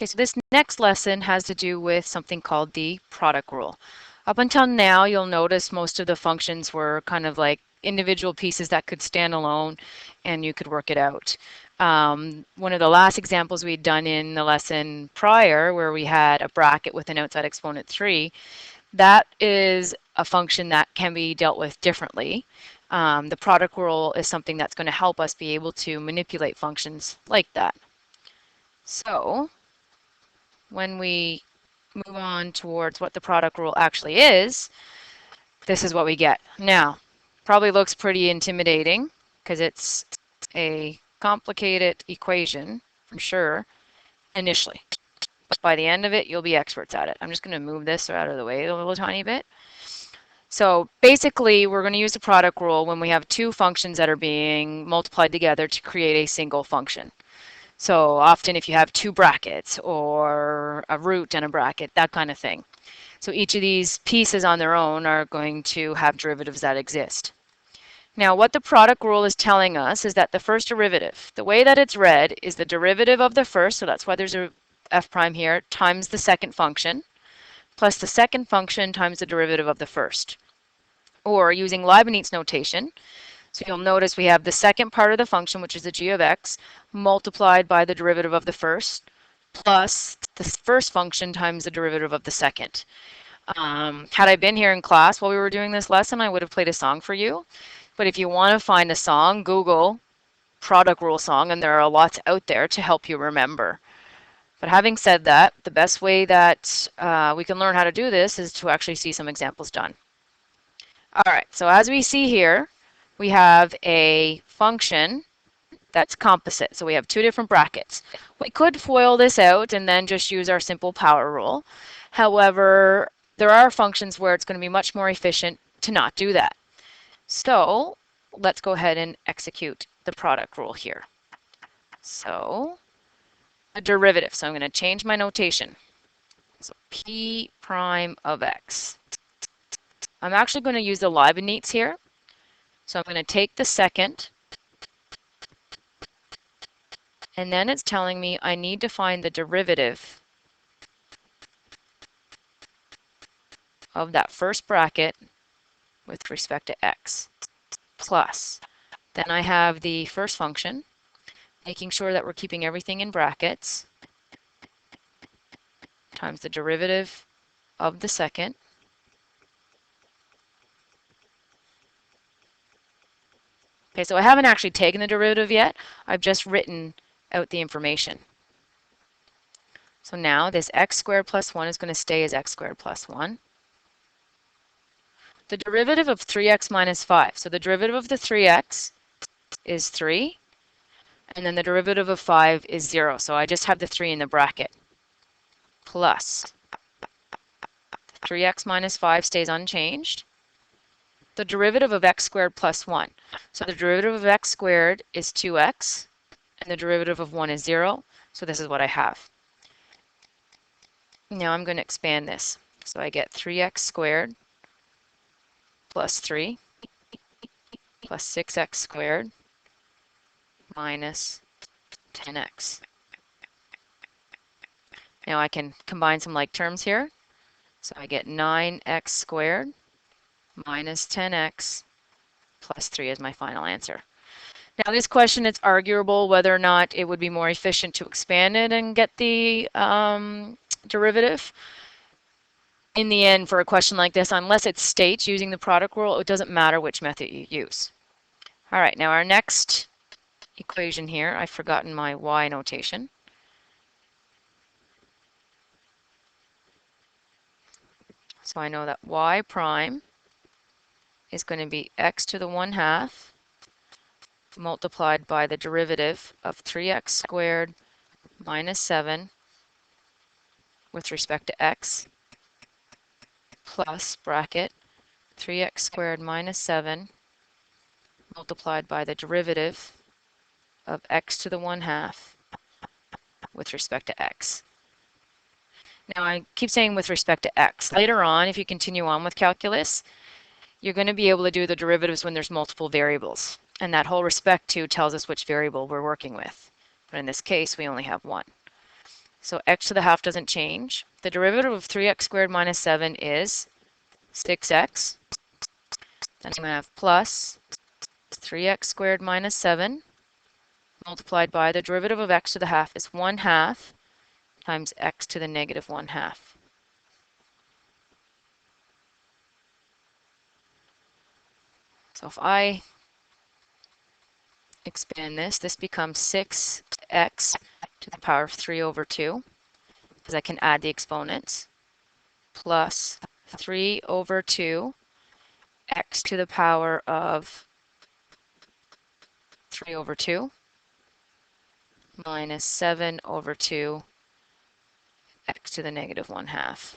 Okay, so this next lesson has to do with something called the product rule. Up until now, you'll notice most of the functions were kind of like individual pieces that could stand alone and you could work it out. One of the last examples we'd done in the lesson prior, where we had a bracket with an outside exponent 3, that is a function that can be dealt with differently. The product rule is something that's going to help us be able to manipulate functions like that. So when we move on towards what the product rule actually is, this is what we get. Now, probably looks pretty intimidating because it's a complicated equation for sure initially. But by the end of it, you'll be experts at it. I'm just going to move this out of the way a little tiny bit. So basically, we're going to use the product rule when we have two functions that are being multiplied together to create a single function. So often if you have two brackets or a root and a bracket, that kind of thing. So each of these pieces on their own are going to have derivatives that exist. Now what the product rule is telling us is that the first derivative, the way that it's read, is the derivative of the first, so that's why there's a f prime here, times the second function, plus the second function times the derivative of the first. Or using Leibniz notation, so you'll notice we have the second part of the function, which is the g of x, multiplied by the derivative of the first, plus the first function times the derivative of the second. Had I been here in class while we were doing this lesson, I would have played a song for you. But if you want to find a song, Google product rule song, and there are lots out there to help you remember. But having said that, the best way that we can learn how to do this is to actually see some examples done. All right, so as we see here, we have a function that's composite. So we have two different brackets. We could FOIL this out and then just use our simple power rule. However, there are functions where it's going to be much more efficient to not do that. So let's go ahead and execute the product rule here. So a derivative. So I'm going to change my notation. So p prime of x. I'm actually going to use the Leibniz here. So I'm going to take the second, and then it's telling me I need to find the derivative of that first bracket with respect to x, plus. Then I have the first function, making sure that we're keeping everything in brackets, times the derivative of the second, okay, so I haven't actually taken the derivative yet. I've just written out the information. So now this x squared plus 1 is going to stay as x squared plus 1. The derivative of 3x minus 5. So the derivative of the 3x is 3. And then the derivative of 5 is 0. So I just have the 3 in the bracket. Plus 3x minus 5 stays unchanged. The derivative of x squared plus 1. So the derivative of x squared is 2x, and the derivative of 1 is 0. So this is what I have. Now I'm going to expand this. So I get 3x squared plus 3 plus 6x squared minus 10x. Now I can combine some like terms here. So I get 9x squared minus 10x plus 3 is my final answer. Now this question, it's arguable whether or not it would be more efficient to expand it and get the derivative. In the end, for a question like this, unless it states using the product rule, it doesn't matter which method you use. All right, now our next equation here, I've forgotten my y notation. So I know that y prime is going to be x to the 1/2 multiplied by the derivative of 3x squared minus 7 with respect to x plus bracket 3x squared minus 7 multiplied by the derivative of x to the 1/2 with respect to x. Now I keep saying with respect to x. Later on, if you continue on with calculus, you're going to be able to do the derivatives when there's multiple variables. And that whole respect to tells us which variable we're working with. But in this case, we only have one. So x to the half doesn't change. The derivative of 3x squared minus 7 is 6x. Then I'm going to have plus 3x squared minus 7 multiplied by the derivative of x to the half is 1/2 times x to the negative 1/2. So if I expand this, this becomes 6x to the power of 3 over 2, because I can add the exponents, plus 3 over 2 x to the power of 3 over 2 minus 7 over 2 x to the negative 1/2.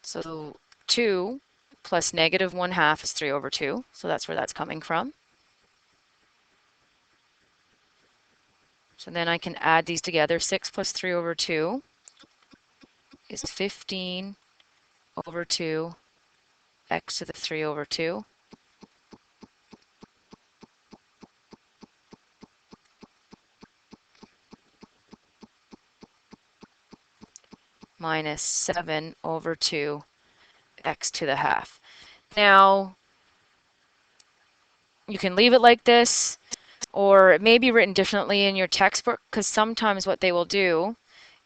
So 2 plus negative 1/2 is 3 over 2, so that's where that's coming from. So then I can add these together. 6 plus 3 over 2 is 15 over 2 x to the 3 over 2 minus 7 over 2 x to the half. Now, you can leave it like this, or it may be written differently in your textbook, because sometimes what they will do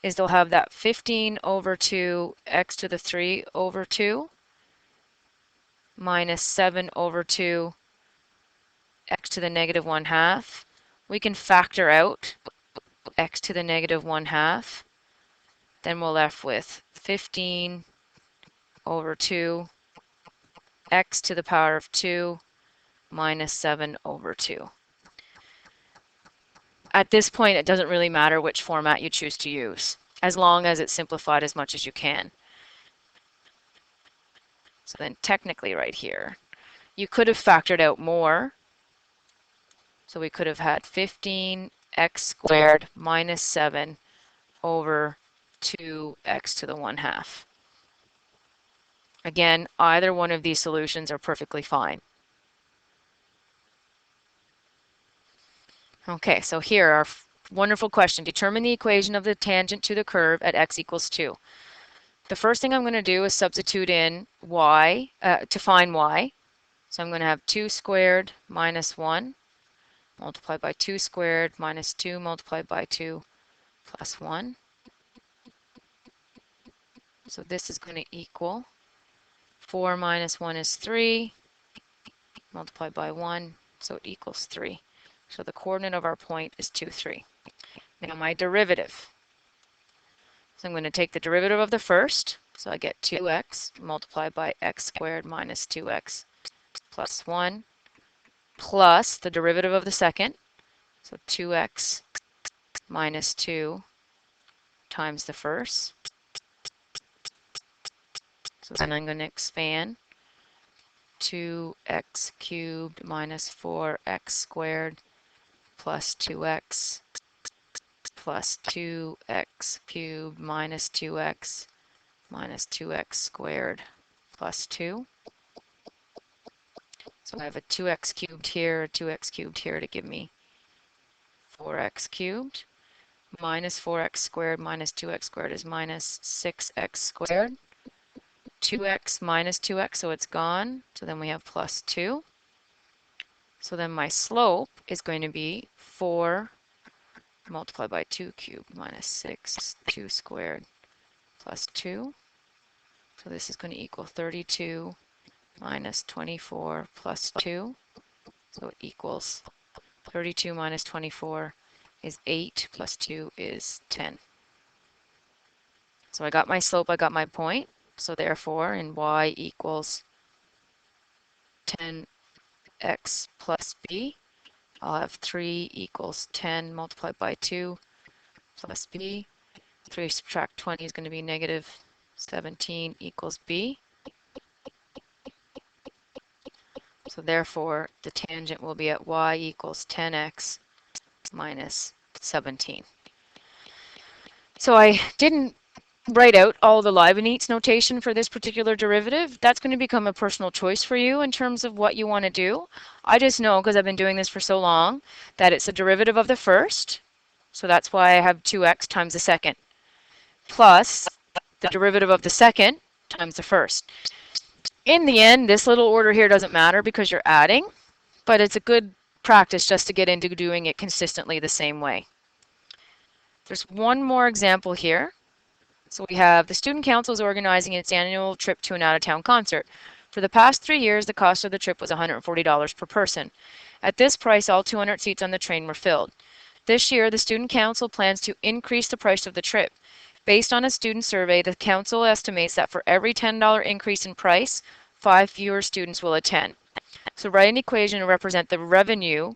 is they'll have that 15 over 2 x to the 3 over 2 minus 7 over 2 x to the negative 1/2. We can factor out x to the negative 1/2. Then we're left with 15 over 2 x to the power of 2 minus 7 over 2. At this point, it doesn't really matter which format you choose to use, as long as it's simplified as much as you can. So then technically right here, you could have factored out more. So we could have had 15x squared minus 7 over 2x to the 1/2. Again, either one of these solutions are perfectly fine. Okay, so here our wonderful question. Determine the equation of the tangent to the curve at x equals 2. The first thing I'm going to do is substitute in y to find y. So I'm going to have 2 squared minus 1 multiplied by 2 squared minus 2 multiplied by 2 plus 1. So this is going to equal 4 minus 1 is 3 multiplied by 1, so it equals 3. So the coordinate of our point is 2, 3. Now my derivative. So I'm going to take the derivative of the first, so I get 2x multiplied by x squared minus 2x plus 1 plus the derivative of the second, so 2x minus 2 times the first. So then I'm going to expand 2x cubed minus 4x squared plus 2x plus 2x cubed minus 2x squared plus 2. So I have a 2x cubed here, a 2x cubed here to give me 4x cubed. Minus 4x squared minus 2x squared is minus 6x squared. 2x minus 2x, so it's gone. So then we have plus 2. So then my slope is going to be 4 multiplied by 2 cubed minus 6, 2 squared plus 2. So this is going to equal 32 minus 24 plus 2. So it equals 32 minus 24 is 8 plus 2 is 10. So I got my slope, I got my point. So therefore, in y equals 10x plus b, I'll have 3 equals 10 multiplied by 2 plus b. 3 subtract 20 is going to be negative 17 equals b. So therefore, the tangent will be at y equals 10x minus 17. So I didn't write out all the Leibniz notation for this particular derivative. That's going to become a personal choice for you in terms of what you want to do. I just know, because I've been doing this for so long, that it's a derivative of the first. So that's why I have 2x times the second, plus the derivative of the second times the first. In the end, this little order here doesn't matter because you're adding, but it's a good practice just to get into doing it consistently the same way. There's one more example here. So we have the student council is organizing its annual trip to an out-of-town concert. For the past 3 years, the cost of the trip was $140 per person. At this price, all 200 seats on the train were filled. This year, the student council plans to increase the price of the trip. Based on a student survey, the council estimates that for every $10 increase in price, 5 fewer students will attend. So write an equation to represent the revenue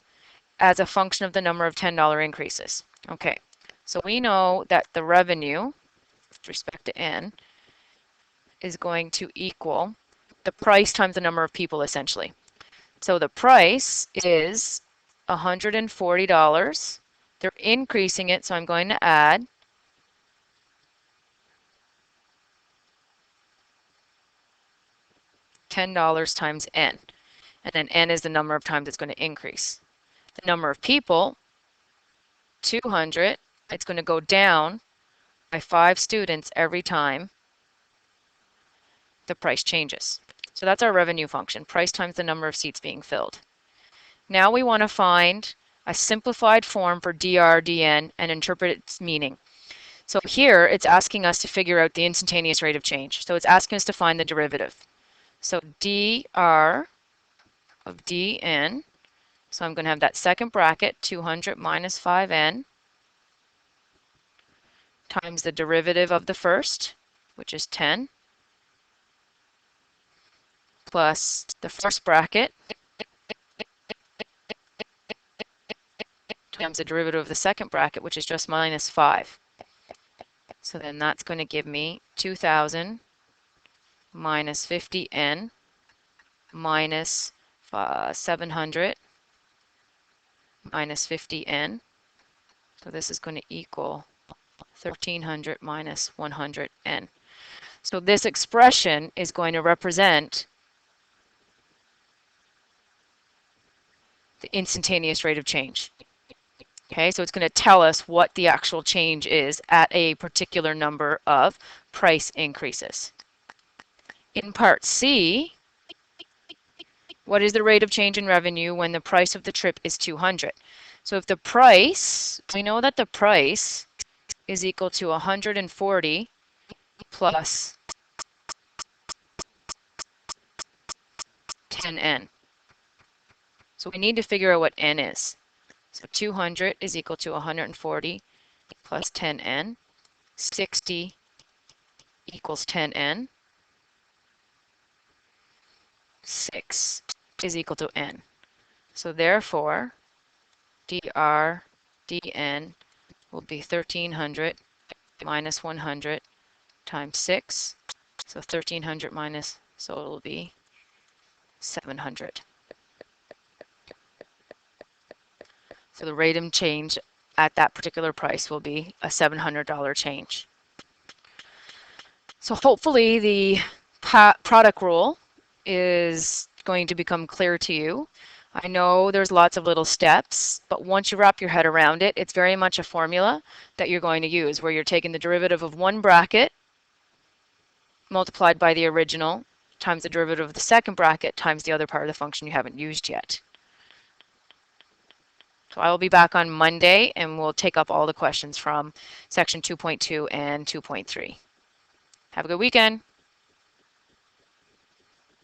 as a function of the number of $10 increases. Okay, so we know that the revenue with respect to n is going to equal the price times the number of people, essentially. So the price is $140. They're increasing it, so I'm going to add $10 times n. And then n is the number of times it's going to increase. The number of people, 200, it's going to go down by 5 students every time the price changes. So that's our revenue function, price times the number of seats being filled. Now we want to find a simplified form for dr dn and interpret its meaning. So here it's asking us to figure out the instantaneous rate of change. So it's asking us to find the derivative. So dr of dn, so I'm going to have that second bracket, 200 minus 5n, times the derivative of the first, which is 10, plus the first bracket times the derivative of the second bracket, which is just minus 5. So then that's going to give me 2,000 minus 50n minus 700 minus 50n. So this is going to equal 1,300 minus 100n. So this expression is going to represent the instantaneous rate of change. Okay, so it's going to tell us what the actual change is at a particular number of price increases. In part C, what is the rate of change in revenue when the price of the trip is 200? So if the price, we know that the price is equal to 140 plus 10n. So we need to figure out what n is. So 200 is equal to 140 plus 10n. 60 equals 10n. 6 is equal to n. So therefore, dr dn will be 1,300 minus 100 times 6. So 1,300 minus, so it will be 700. So the rate of change at that particular price will be a $700 change. So hopefully the product rule is going to become clear to you. I know there's lots of little steps, but once you wrap your head around it, it's very much a formula that you're going to use, where you're taking the derivative of one bracket multiplied by the original times the derivative of the second bracket times the other part of the function you haven't used yet. So I will be back on Monday and we'll take up all the questions from section 2.2 and 2.3. Have a good weekend.